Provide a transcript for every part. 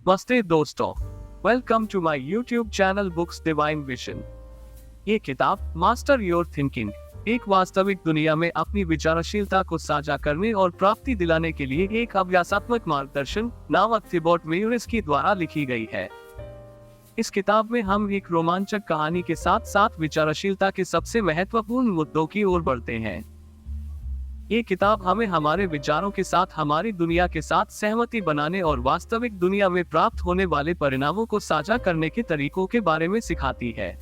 नमस्ते दोस्तों, welcome to my YouTube channel books divine vision. ये किताब मास्टर योर थिंकिंग, एक वास्तविक दुनिया में अपनी विचारशीलता को साझा करने और प्राप्ति दिलाने के लिए एक अभ्यासात्मक मार्गदर्शन नामक थिबोट मेयोरिस्की द्वारा लिखी गई है। इस किताब में हम एक रोमांचक कहानी के साथ साथ विचारशीलता के सबसे महत्वपूर्ण मुद्दों की ओर बढ़ते हैं। ये किताब हमें हमारे विचारों के साथ हमारी दुनिया के साथ सहमति बनाने और वास्तविक दुनिया में प्राप्त होने वाले परिणामों को साझा करने के तरीकों के बारे में सिखाती है।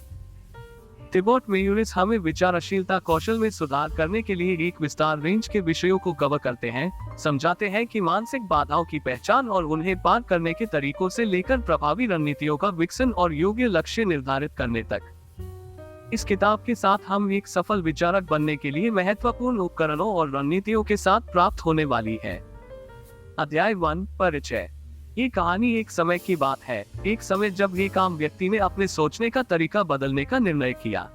थिबोट मेयोरिस हमें विचारशीलता कौशल में सुधार करने के लिए एक विस्तार रेंज के विषयों को कवर करते हैं, समझाते हैं कि मानसिक बाधाओं की पहचान और उन्हें पार करने के तरीकों से लेकर प्रभावी रणनीतियों का विकसन और योग्य लक्ष्य निर्धारित करने तक। इस किताब के साथ हम एक सफल विचारक बनने के लिए महत्वपूर्ण उपकरणों और रणनीतियों के साथ प्राप्त होने वाली है। अध्याय 1, परिचय। ये कहानी एक समय की बात है, एक समय जब एक आम व्यक्ति ने अपने सोचने का तरीका बदलने का निर्णय किया।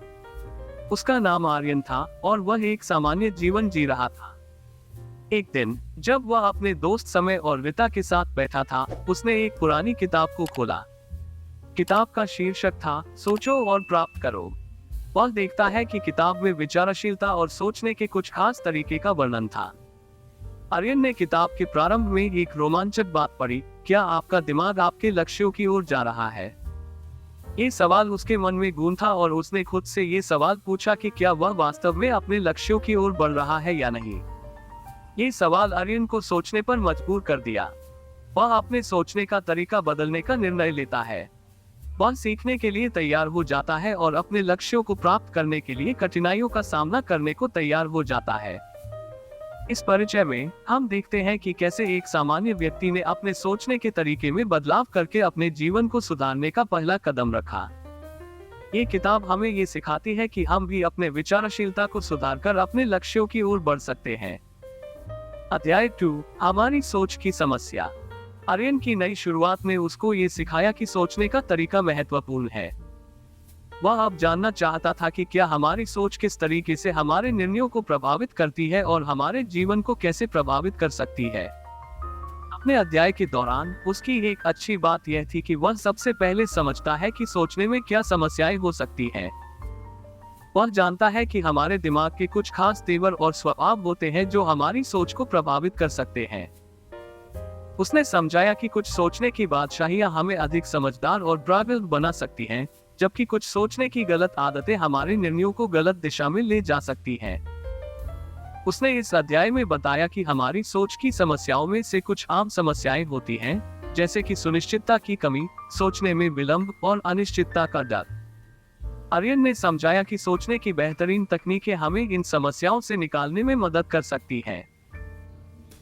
उसका नाम आर्यन था और वह एक सामान्य जीवन जी रहा था। एक दिन जब वह अपने दोस्त समय और रिता के साथ बैठा था, उसने एक पुरानी किताब को खोला। किताब का शीर्षक था सोचो और प्राप्त करो। वह देखता है कि किताब में विचारशीलता और सोचने के कुछ खास तरीके का वर्णन था। आर्यन ने किताब के प्रारंभ में एक रोमांचक बात पढ़ी, क्या आपका दिमाग आपके लक्ष्यों की ओर जा रहा है? ये सवाल उसके मन में गूंथा और उसने खुद से ये सवाल पूछा कि क्या वह वास्तव में अपने लक्ष्यों की ओर बढ़ रहा है या नहीं। ये सवाल आर्यन को सोचने पर मजबूर कर दिया। वह अपने सोचने का तरीका बदलने का निर्णय लेता है। वह सीखने के लिए तैयार हो जाता है और अपने लक्ष्यों को प्राप्त करने के लिए कठिनाइयों का सामना करने को तैयार हो जाता है। इस परिचय में हम देखते हैं कि कैसे एक सामान्य व्यक्ति ने अपने सोचने के तरीके में बदलाव करके अपने जीवन को सुधारने का पहला कदम रखा। ये किताब हमें ये सिखाती है कि हम भी अपने विचारशीलता को सुधारकर अपने लक्ष्यों की ओर बढ़ सकते हैं। अध्याय 2, हमारी सोच की समस्या। आर्यन की नई शुरुआत ने उसको ये सिखाया कि सोचने का तरीका महत्वपूर्ण है। वह अब जानना चाहता था कि क्या हमारी सोच किस तरीके से हमारे निर्णयों को प्रभावित करती है और हमारे जीवन को कैसे प्रभावित कर सकती है। अपने अध्याय के दौरान उसकी एक अच्छी बात यह थी कि वह सबसे पहले समझता है कि सोचने में क्या समस्याएं हो सकती हैं। वह जानता है कि हमारे दिमाग के कुछ खास तेवर और स्वभाव होते हैं जो हमारी सोच को प्रभावित कर सकते हैं। उसने समझाया कि कुछ सोचने की बादशाहियां हमें अधिक समझदार और प्रगल्भ बना सकती हैं, जबकि कुछ सोचने की गलत आदतें हमारे निर्णयों को गलत दिशा में ले जा सकती हैं। उसने इस अध्याय में बताया कि हमारी सोच की समस्याओं में से कुछ आम समस्याएं होती हैं, जैसे कि सुनिश्चितता की कमी, सोचने में विलंब और अनिश्चितता का डर। आर्यन ने समझाया कि सोचने की बेहतरीन तकनीकें हमें इन समस्याओं से निकालने में मदद कर सकती हैं।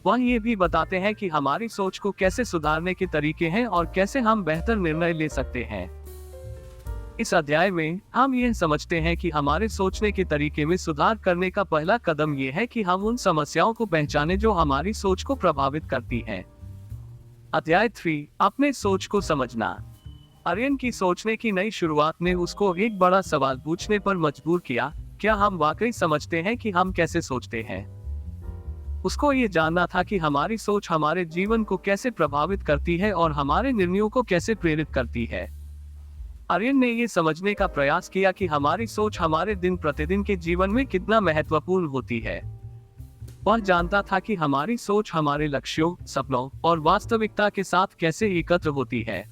वह ये भी बताते हैं कि हमारी सोच को कैसे सुधारने के तरीके हैं और कैसे हम बेहतर निर्णय ले सकते हैं। इस अध्याय में हम यह समझते हैं कि हमारे सोचने के तरीके में सुधार करने का पहला कदम यह है कि हम उन समस्याओं को पहचानें जो हमारी सोच को प्रभावित करती हैं। अध्याय 3, अपने सोच को समझना। आर्यन की सोचने की नई शुरुआत ने उसको एक बड़ा सवाल पूछने पर मजबूर किया, क्या हम वाकई समझते हैं कि हम कैसे सोचते हैं? उसको ये जानना था कि हमारी सोच हमारे जीवन को कैसे प्रभावित करती है और हमारे निर्णयों को कैसे प्रेरित करती है। आर्यन ने ये समझने का प्रयास किया कि हमारी सोच हमारे दिन प्रतिदिन के जीवन में कितना महत्वपूर्ण होती है। वह जानता था कि हमारी सोच हमारे लक्ष्यों, सपनों और वास्तविकता के साथ कैसे एकत्र होती है।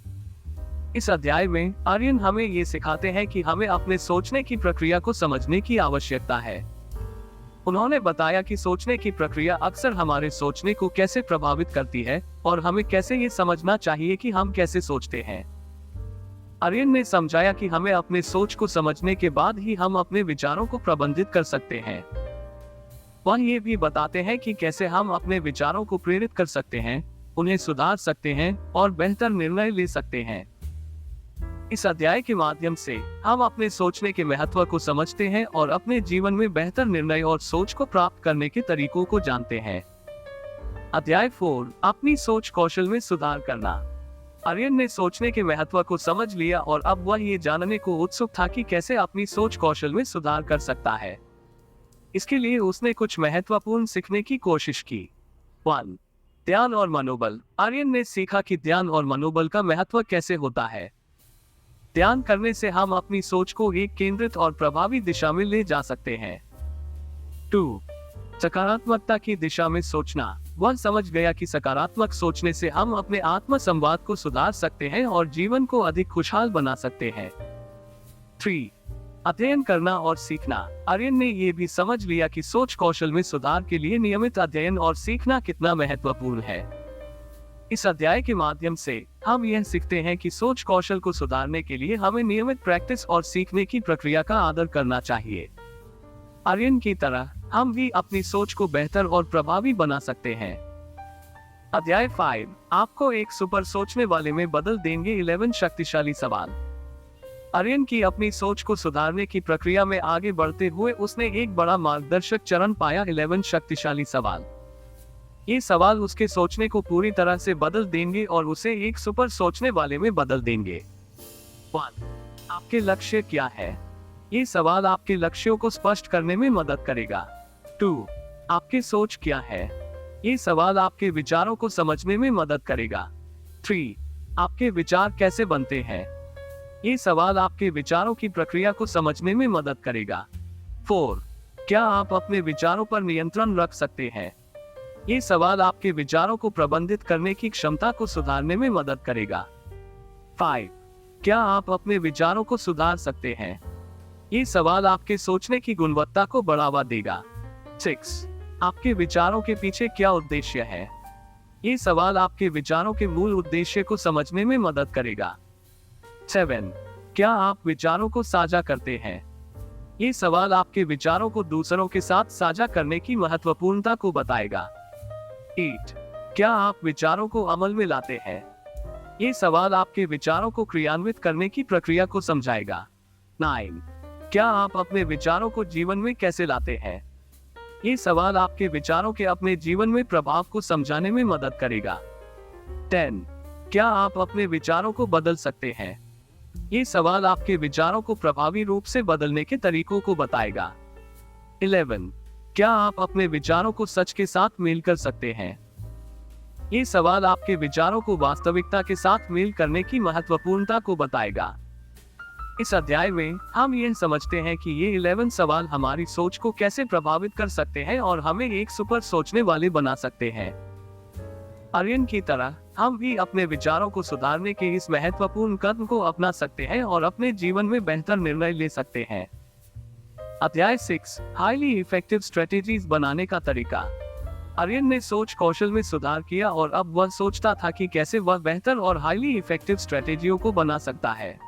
इस अध्याय में आर्यन हमें ये सिखाते हैं कि हमें अपने सोचने की प्रक्रिया को समझने की आवश्यकता है। उन्होंने बताया कि सोचने की प्रक्रिया अक्सर हमारे सोचने को कैसे प्रभावित करती है और हमें कैसे ये समझना चाहिए कि हम कैसे सोचते हैं। आर्यन ने समझाया कि हमें अपने सोच को समझने के बाद ही हम अपने विचारों को प्रबंधित कर सकते हैं। वह ये भी बताते हैं कि कैसे हम अपने विचारों को प्रेरित कर सकते हैं, उन्हें सुधार सकते हैं और बेहतर निर्णय ले सकते हैं। इस अध्याय के माध्यम से हम अपने सोचने के महत्व को समझते हैं और अपने जीवन में बेहतर निर्णय और सोच को प्राप्त करने के तरीकों को जानते हैं। अध्याय 4, अपनी सोच कौशल में सुधार करना। आर्यन ने सोचने के महत्व को समझ लिया और अब वह ये जानने को उत्सुक था कि कैसे अपनी सोच कौशल में सुधार कर सकता है। इसके लिए उसने कुछ महत्वपूर्ण सीखने की कोशिश की। 1, ध्यान और मनोबल। आर्यन ने सीखा कि ध्यान और मनोबल का महत्व कैसे होता है। ध्यान करने से हम अपनी सोच को एक केंद्रित और प्रभावी दिशा में ले जा सकते हैं। 2. सकारात्मकता की दिशा में सोचना। वह समझ गया कि सकारात्मक सोचने से हम अपने आत्म संवाद को सुधार सकते हैं और जीवन को अधिक खुशहाल बना सकते हैं। 3. अध्ययन करना और सीखना। आर्यन ने यह भी समझ लिया कि सोच कौशल में सुधार के लिए नियमित अध्ययन और सीखना कितना महत्वपूर्ण है। इस अध्याय के माध्यम से हम यह सीखते हैं कि सोच कौशल को सुधारने के लिए हमें नियमित प्रैक्टिस और सीखने की प्रक्रिया का आदर करना चाहिए। आर्यन की तरह हम भी अपनी सोच को बेहतर और प्रभावी बना सकते हैं। अध्याय 5 आपको एक सुपर सोचने वाले में बदल देंगे 11 शक्तिशाली सवाल। आर्यन की अपनी सोच को सुधारने की प्रक्रिया में आगे बढ़ते हुए उसने एक बड़ा मार्गदर्शक चरण पाया, 11 शक्तिशाली सवाल। ये सवाल उसके सोचने को पूरी तरह से बदल देंगे और उसे एक सुपर सोचने वाले में बदल देंगे। 1. आपके लक्ष्य क्या है? ये सवाल आपके लक्ष्यों को स्पष्ट करने में मदद करेगा। 2. आपकी सोच क्या है? ये सवाल आपके विचारों को समझने में मदद करेगा। 3. आपके विचार कैसे बनते हैं? ये सवाल आपके विचारों की प्रक्रिया को समझने में मदद करेगा। 4. क्या आप अपने विचारों पर नियंत्रण रख सकते हैं? ये सवाल आपके विचारों को प्रबंधित करने की क्षमता को सुधारने में मदद करेगा। 5. क्या आप अपने विचारों को सुधार सकते हैं? ये सवाल आपके सोचने की गुणवत्ता को बढ़ावा देगा। 6. आपके विचारों के पीछे क्या उद्देश्य है? ये सवाल आपके विचारों के मूल उद्देश्य को समझने में मदद करेगा। 7. क्या आप विचारों को साझा करते हैं? ये सवाल आपके विचारों को दूसरों के साथ साझा करने की महत्वपूर्णता को बताएगा। 8. क्या आप विचारों को अमल में लाते हैं? ये सवाल आपके विचारों को क्रियान्वित करने की प्रक्रिया को समझाएगा। 9. क्या आप अपने विचारों को जीवन में कैसे लाते हैं? ये सवाल आपके विचारों के अपने जीवन में प्रभाव को समझाने में मदद करेगा। 10. क्या आप अपने विचारों को बदल सकते हैं? ये सवाल आपके विचारों को प्रभावी रूप से बदलने के तरीकों को बताएगा। 11. क्या आप अपने विचारों को सच के साथ मेल कर सकते हैं? ये सवाल आपके विचारों को वास्तविकता के साथ मेल करने की महत्वपूर्णता को बताएगा। इस अध्याय में हम यह समझते हैं कि ये 11 सवाल हमारी सोच को कैसे प्रभावित कर सकते हैं और हमें एक सुपर सोचने वाले बना सकते हैं। आर्यन की तरह हम भी अपने विचारों को सुधारने के इस महत्वपूर्ण कदम को अपना सकते हैं और अपने जीवन में बेहतर निर्णय ले सकते हैं। अध्याय 6 हाईली इफेक्टिव स्ट्रेटेजीज बनाने का तरीका। आर्यन ने सोच कौशल में सुधार किया और अब वह सोचता था कि कैसे वह बेहतर और हाईली इफेक्टिव स्ट्रेटेजियों को बना सकता है।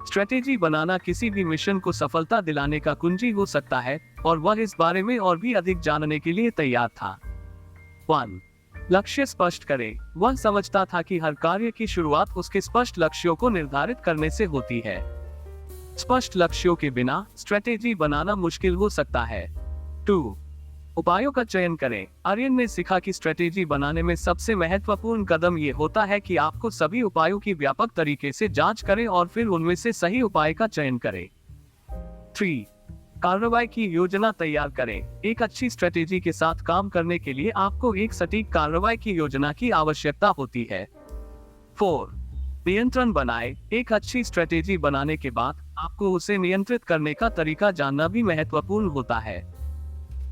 स्ट्रेटेजी बनाना किसी भी मिशन को सफलता दिलाने का कुंजी हो सकता है और वह इस बारे में और भी अधिक जानने के लिए तैयार था। 1. लक्ष्य स्पष्ट करें। वह समझता था कि हर कार्य की शुरुआत उसके स्पष्ट लक्ष्यों को निर्धारित करने से होती है। स्पष्ट लक्ष्यों के बिना स्ट्रेटेजी बनाना मुश्किल हो सकता है। 2. उपायों का चयन करें। आर्यन ने सीखा कि स्ट्रेटेजी बनाने में सबसे महत्वपूर्ण कदम यह होता है कि आपको सभी उपायों की व्यापक तरीके से जांच करें और फिर उनमें से सही उपाय का चयन करें। 3. कार्रवाई की योजना तैयार करें। एक अच्छी स्ट्रेटेजी के साथ काम करने के लिए आपको एक सटीक कार्रवाई की योजना की आवश्यकता होती है। 4. नियंत्रण बनाएं। एक अच्छी स्ट्रेटेजी बनाने के बाद आपको उसे नियंत्रित करने का तरीका जानना भी महत्वपूर्ण होता है।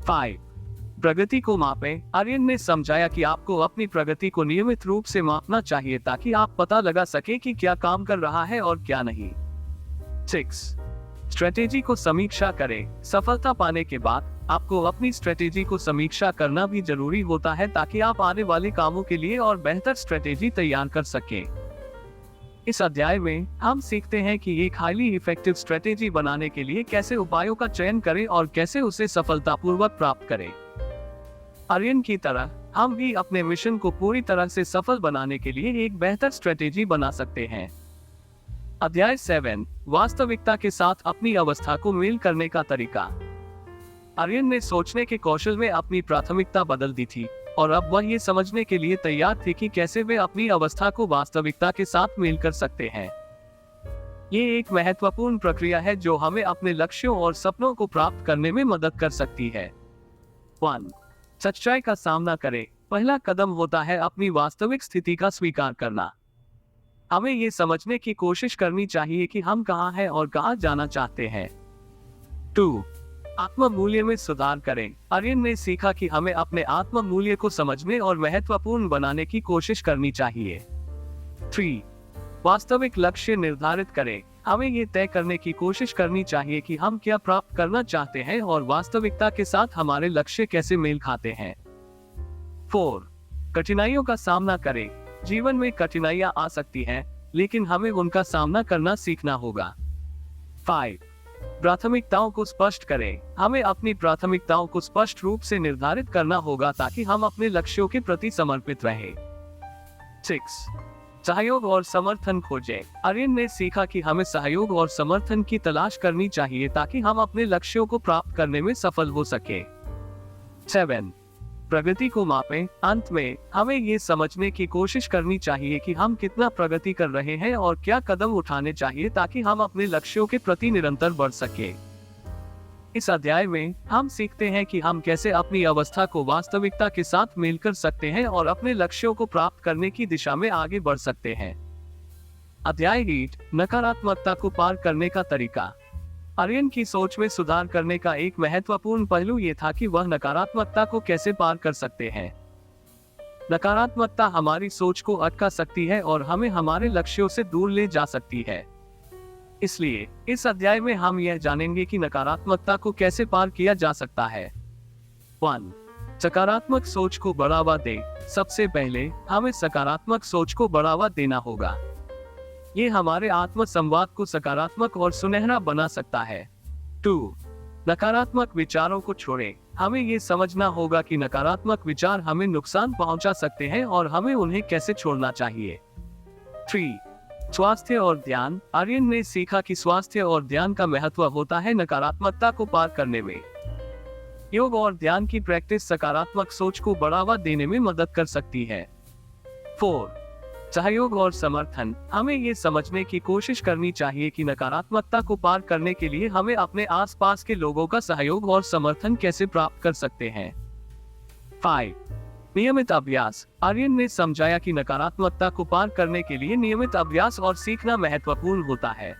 5. प्रगति को मापें। आर्यन ने समझाया कि आपको अपनी प्रगति को नियमित रूप से मापना चाहिए ताकि आप पता लगा सके कि क्या काम कर रहा है और क्या नहीं। 6. स्ट्रेटेजी को समीक्षा करें। सफलता पाने के बाद आपको अपनी स्ट्रेटेजी को समीक्षा करना भी जरूरी होता है ताकि आप आने वाले कामों के लिए और बेहतर स्ट्रेटेजी तैयार कर सकें। इस अध्याय में हम सीखते हैं कि एक हाईली इफेक्टिव स्ट्रेटेजी बनाने के लिए कैसे उपायों का चयन करें और कैसे उसे सफलतापूर्वक प्राप्त करें। आर्यन की तरह हम भी अपने मिशन को पूरी तरह से सफल बनाने के लिए एक बेहतर स्ट्रेटेजी बना सकते हैं। अध्याय 7 वास्तविकता के साथ अपनी अवस्था को मेल करने का तरीका। आर्यन ने सोचने के कौशल में अपनी प्राथमिकता बदल दी थी और अब वह ये समझने के लिए तैयार थे कि कैसे वे अपनी अवस्था को वास्तविकता के साथ मेल कर सकते हैं। ये एक महत्वपूर्ण प्रक्रिया है जो हमें अपने लक्ष्यों और सपनों को प्राप्त करने में मदद कर सकती है। 1. सच्चाई का सामना करें। पहला कदम होता है अपनी वास्तविक स्थिति का स्वीकार करना। हमें ये समझने की कोशिश करनी चाहिए कि हम कहाँ हैं और कहाँ जाना चाहते हैं। 2. आत्म मूल्य में सुधार करें। आर्यन ने सीखा कि हमें अपने आत्म मूल्य को समझने और महत्वपूर्ण बनाने की कोशिश करनी चाहिए। 3. वास्तविक लक्ष्य निर्धारित करें। हमें ये तय करने की कोशिश करनी चाहिए कि हम क्या प्राप्त करना चाहते हैं और वास्तविकता के साथ हमारे लक्ष्य कैसे मेल खाते हैं। 4. कठिनाइयों का सामना करें। जीवन में कठिनाइयां आ सकती हैं, लेकिन हमें उनका सामना करना सीखना होगा। 5. प्राथमिकताओं को स्पष्ट करें। हमें अपनी प्राथमिकताओं को स्पष्ट रूप से निर्धारित करना होगा ताकि हम अपने लक्ष्यों के प्रति समर्पित रहें। 6. सहयोग और समर्थन खोजें। आर्यन ने सीखा कि हमें सहयोग और समर्थन की तलाश करनी चाहिए ताकि हम अपने लक्ष्यों को प्राप्त करने में सफल हो सके। 7. प्रगति को मापें। अंत में हमें ये समझने की कोशिश करनी चाहिए कि हम कितना प्रगति कर रहे हैं और क्या कदम उठाने चाहिए ताकि हम अपने लक्ष्यों के प्रति निरंतर बढ़ सके। इस अध्याय में हम सीखते हैं कि हम कैसे अपनी अवस्था को वास्तविकता के साथ मेल कर सकते हैं और अपने लक्ष्यों को प्राप्त करने की दिशा में आगे बढ़ सकते हैं। अध्याय 8, नकारात्मकता को पार करने का तरीका। आर्यन की सोच में सुधार करने का एक महत्वपूर्ण पहलू ये था कि वह नकारात्मकता को कैसे पार कर सकते हैं। नकारात्मकता हमारी सोच को अटका सकती है और हमें हमारे लक्ष्यों से दूर ले जा सकती है। इसलिए इस अध्याय में हम यह जानेंगे कि नकारात्मकता को कैसे पार किया जा सकता है। 1. सकारात्मक सोच को बढ़ावा दें। सबसे पहले हमें सकारात्मक सोच को बढ़ावा देना होगा। ये हमारे आत्म संवाद को सकारात्मक और सुनहरा बना सकता है। 2. नकारात्मक विचारों को छोड़ें। हमें ये समझना होगा कि नकारात्मक विचार हमें नुकसान पहुंचा सकते हैं और हमें उन्हें कैसे छोड़ना चाहिए। 3. स्वास्थ्य और ध्यान। आर्यन ने सीखा कि स्वास्थ्य और ध्यान का महत्व होता है नकारात्मकता को पार करने में। योग और ध्यान की प्रैक्टिस सकारात्मक सोच को बढ़ावा देने में मदद कर सकती है। 4. सहयोग और समर्थन। हमें ये समझने की कोशिश करनी चाहिए कि नकारात्मकता को पार करने के लिए हमें अपने आसपास के लोगों का सहयोग और समर्थन कैसे प्राप्त कर सकते हैं। 5. नियमित अभ्यास। आर्यन ने समझाया कि नकारात्मकता को पार करने के लिए नियमित अभ्यास और सीखना महत्वपूर्ण होता है।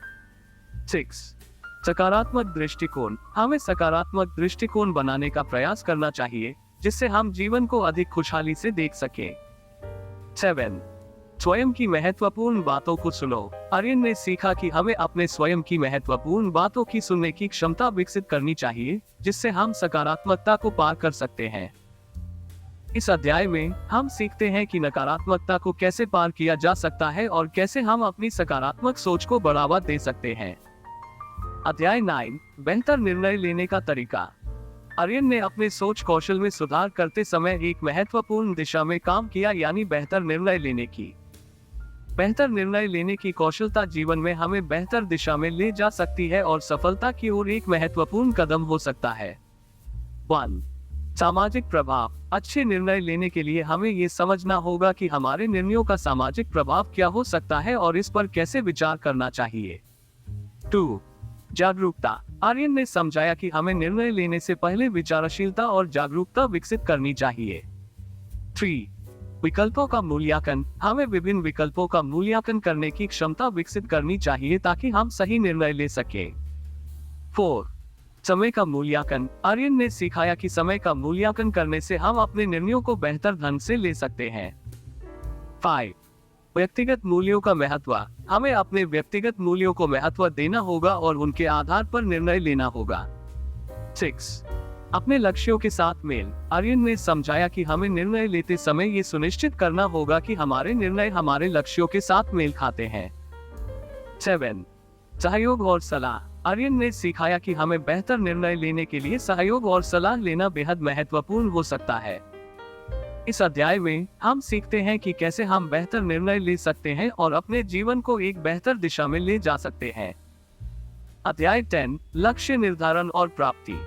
6. सकारात्मक दृष्टिकोण। हमें सकारात्मक दृष्टिकोण बनाने का प्रयास करना चाहिए जिससे हम जीवन को अधिक खुशहाली से देख सकें। 7. स्वयं की महत्वपूर्ण बातों को सुनो। आर्यन ने सीखा कि हमें अपने स्वयं की महत्वपूर्ण बातों की सुनने की क्षमता विकसित करनी चाहिए जिससे हम सकारात्मकता को पार कर सकते हैं। इस अध्याय में हम सीखते हैं कि नकारात्मकता को कैसे पार किया जा सकता है और कैसे हम अपनी सकारात्मक सोच को बढ़ावा दे सकते हैं। अध्याय 9, बेहतर निर्णय लेने का तरीका। आर्यन ने अपने सोच कौशल में सुधार करते समय एक महत्वपूर्ण दिशा में काम किया, यानी बेहतर निर्णय लेने की। बेहतर निर्णय लेने की कौशलता जीवन में हमें बेहतर दिशा में ले जा सकती है और सफलता की ओर एक महत्वपूर्ण कदम हो सकता है। 1. सामाजिक प्रभाव। अच्छे निर्णय लेने के लिए हमें ये समझना होगा कि हमारे निर्णयों का सामाजिक प्रभाव क्या हो सकता है और इस पर कैसे विचार करना चाहिए। 2. जागरूकता। आर्यन ने समझाया कि हमें निर्णय लेने से पहले विचारशीलता और जागरूकता विकसित करनी चाहिए। 3. विकल्पों का मूल्यांकन। हमें विभिन्न विकल्पों का मूल्यांकन करने की क्षमता विकसित करनी चाहिए ताकि हम सही निर्णय ले सकें। 4. समय का मूल्यांकन। आर्यन ने सिखाया कि समय का मूल्यांकन करने से हम अपने निर्णयों को बेहतर ढंग से ले सकते हैं। 5. व्यक्तिगत मूल्यों का महत्व। हमें अपने व्यक्तिगत मूल्यों को महत्व देना होगा और उनके आधार पर निर्णय लेना होगा। 6. अपने लक्ष्यों के साथ मेल। आर्यन ने समझाया कि हमें निर्णय लेते समय ये सुनिश्चित करना होगा कि हमारे निर्णय हमारे लक्ष्यों के साथ मेल खाते हैं। 7. सहयोग और सलाह। आर्यन ने सिखाया कि हमें बेहतर निर्णय लेने के लिए सहयोग और सलाह लेना बेहद महत्वपूर्ण हो सकता है। इस अध्याय में हम सीखते हैं कि कैसे हम बेहतर निर्णय ले सकते हैं और अपने जीवन को एक बेहतर दिशा में ले जा सकते हैं। अध्याय 10, लक्ष्य निर्धारण और प्राप्ति।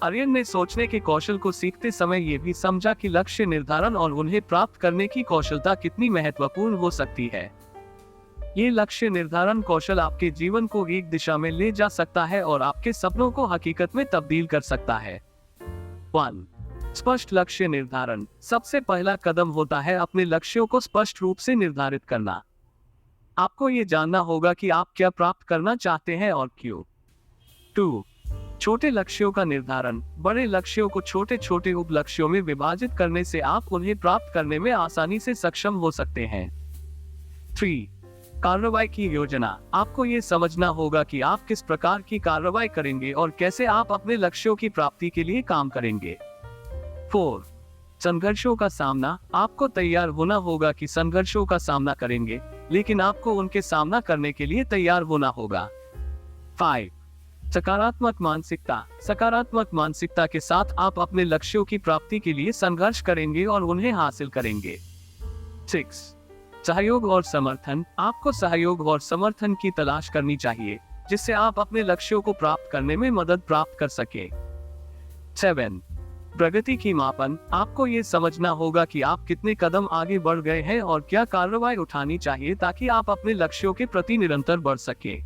आर्यन ने सोचने के कौशल को सीखते समय ये भी समझा कि लक्ष्य निर्धारण और उन्हें प्राप्त करने की कौशलता कितनी महत्वपूर्ण हो सकती है। ये लक्ष्य निर्धारण कौशल आपके जीवन को एक दिशा में ले जा सकता है और आपके सपनों को हकीकत में तब्दील कर सकता है। 1. स्पष्ट लक्ष्य निर्धारण। सबसे पहला कदम होता है अपने लक्ष्यों को स्पष्ट रूप से निर्धारित करना। आपको ये जानना होगा कि आप क्या प्राप्त करना चाहते हैं और क्यों। 2. छोटे लक्ष्यों का निर्धारण। बड़े लक्ष्यों को छोटे छोटे उप लक्ष्यों में विभाजित करने से आप उन्हें प्राप्त करने में आसानी से सक्षम हो सकते हैं। 3. कार्रवाई की योजना। आपको ये समझना होगा कि आप किस प्रकार की कार्रवाई करेंगे और कैसे आप अपने लक्ष्यों की प्राप्ति के लिए काम करेंगे। 4. संघर्षों का सामना। आपको तैयार होना होगा कि संघर्षों का सामना करेंगे, लेकिन आपको उनके सामना करने के लिए तैयार होना होगा। 5. सकारात्मक मानसिकता। सकारात्मक मानसिकता के साथ आप अपने लक्ष्यों की प्राप्ति के लिए संघर्ष करेंगे और उन्हें हासिल करेंगे। 6. सहयोग और समर्थन। आपको सहयोग और समर्थन की तलाश करनी चाहिए, जिससे आप अपने लक्ष्यों को प्राप्त करने में मदद प्राप्त कर सके। 7. प्रगति की मापन। आपको ये समझना होगा कि आप कितने कदम आगे बढ़ गए हैं और क्या कार्रवाई उठानी चाहिए ताकि आप अपने लक्ष्यों के प्रति निरंतर बढ़ सके।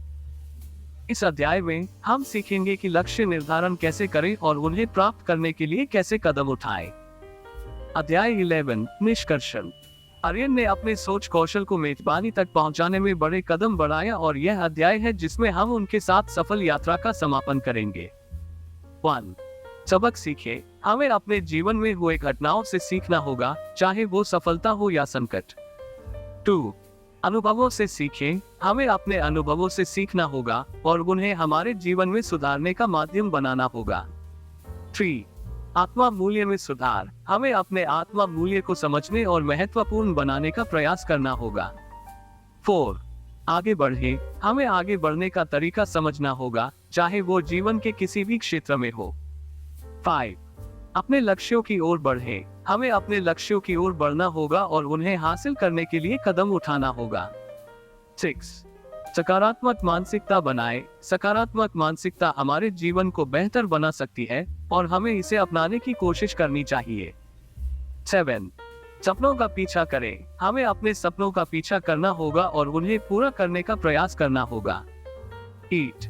इस अध्याय में हम सीखेंगे कि लक्ष्य निर्धारण कैसे करें और उन्हें प्राप्त करने के लिए कैसे कदम उठाएं। अध्याय 11 निष्कर्षण। आर्यन ने अपने सोच कौशल को मेजबानी तक पहुंचाने में बड़े कदम बढ़ाया और यह अध्याय है जिसमें हम उनके साथ सफल यात्रा का समापन करेंगे। 1. सबक सीखे। हमें अपने जीवन में हुए घटनाओं से सीखना होगा, चाहे वो सफलता हो या संकट। 2. अनुभवों से सीखें। हमें अपने अनुभवों से सीखना होगा और उन्हें हमारे जीवन में सुधारने का माध्यम बनाना होगा। 3. आत्मा मूल्य में सुधार। हमें अपने आत्मा मूल्य को समझने और महत्वपूर्ण बनाने का प्रयास करना होगा। 4. आगे बढ़े। हमें आगे बढ़ने का तरीका समझना होगा, चाहे वो जीवन के किसी भी क्षेत्र में हो। 5. अपने लक्ष्यों की ओर बढ़े। हमें अपने लक्ष्यों की ओर बढ़ना होगा और उन्हें हासिल करने के लिए कदम उठाना होगा। 6. सकारात्मक मानसिकता बनाए। सकारात्मक मानसिकता हमारे जीवन को बेहतर बना सकती है और हमें इसे अपनाने की कोशिश करनी चाहिए। 7. सपनों का पीछा करें। हमें अपने सपनों का पीछा करना होगा और उन्हें पूरा करने का प्रयास करना होगा। 8.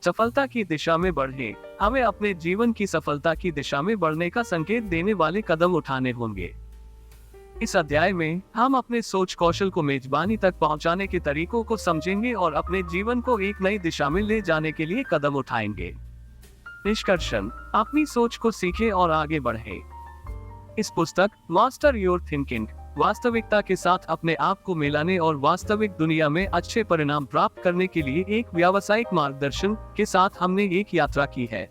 सफलता की दिशा में बढ़े। हमें अपने जीवन की सफलता की दिशा में बढ़ने का संकेत देने वाले कदम उठाने होंगे। इस अध्याय में हम अपने सोच कौशल को मेजबानी तक पहुंचाने के तरीकों को समझेंगे और अपने जीवन को एक नई दिशा में ले जाने के लिए कदम उठाएंगे। निष्कर्षण। अपनी सोच को सीखें और आगे बढ़े। इस पुस्तक मास्टर योर थिंकिंग वास्तविकता के साथ अपने आप को मिलाने और वास्तविक दुनिया में अच्छे परिणाम प्राप्त करने के लिए एक व्यावसायिक मार्गदर्शन के साथ हमने एक यात्रा की है।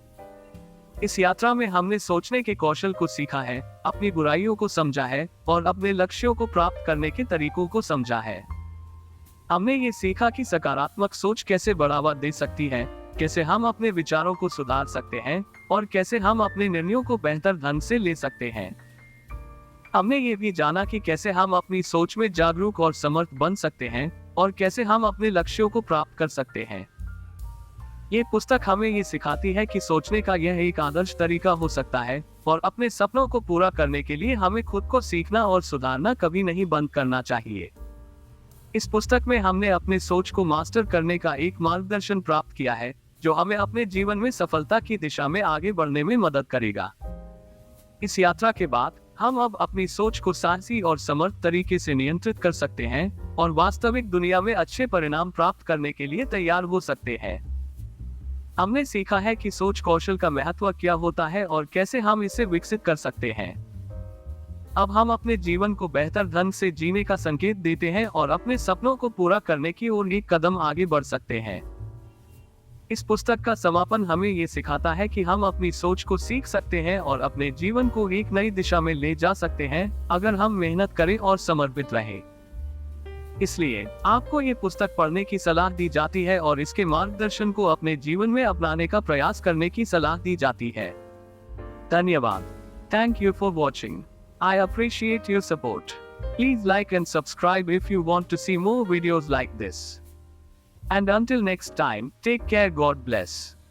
इस यात्रा में हमने सोचने के कौशल को सीखा है, अपनी बुराइयों को समझा है और अपने लक्ष्यों को प्राप्त करने के तरीकों को समझा है। हमने ये सीखा कि सकारात्मक सोच कैसे बढ़ावा दे सकती है, कैसे हम अपने विचारों को सुधार सकते हैं और कैसे हम अपने निर्णयों को बेहतर ढंग से ले सकते हैं। हमने ये भी जाना कि कैसे हम अपनी सोच में जागरूक और समर्थ बन सकते हैं और कैसे हम अपने लक्ष्यों को प्राप्त कर सकते हैं। ये पुस्तक हमें ये सिखाती है कि सोचने का यह एक आदर्श तरीका हो सकता है और अपने सपनों को पूरा करने के लिए हमें खुद को सीखना और सुधारना कभी नहीं बंद करना चाहिए। इस पुस्तक में हमने अपने सोच को मास्टर करने का एक मार्गदर्शन प्राप्त किया है, जो हमें अपने जीवन में सफलता की दिशा में आगे बढ़ने में मदद करेगा। इस यात्रा के बाद हम अब अपनी सोच को साहसी और समर्थ तरीके से नियंत्रित कर सकते हैं और वास्तविक दुनिया में अच्छे परिणाम प्राप्त करने के लिए तैयार हो सकते हैं। हमने सीखा है कि सोच कौशल का महत्व क्या होता है और कैसे हम इसे विकसित कर सकते हैं। अब हम अपने जीवन को बेहतर ढंग से जीने का संकेत देते हैं और अपने सपनों को पूरा करने की ओर एक कदम आगे बढ़ सकते हैं। इस पुस्तक का समापन हमें ये सिखाता है कि हम अपनी सोच को सीख सकते हैं और अपने जीवन को एक नई दिशा में ले जा सकते हैं, अगर हम मेहनत करें और समर्पित रहें। इसलिए आपको ये पुस्तक पढ़ने की सलाह दी जाती है और इसके मार्गदर्शन को अपने जीवन में अपनाने का प्रयास करने की सलाह दी जाती है। धन्यवाद। Thank you for watching. I appreciate your support. Please like and subscribe if you want to see more videos like this. And until next time, take care. God bless.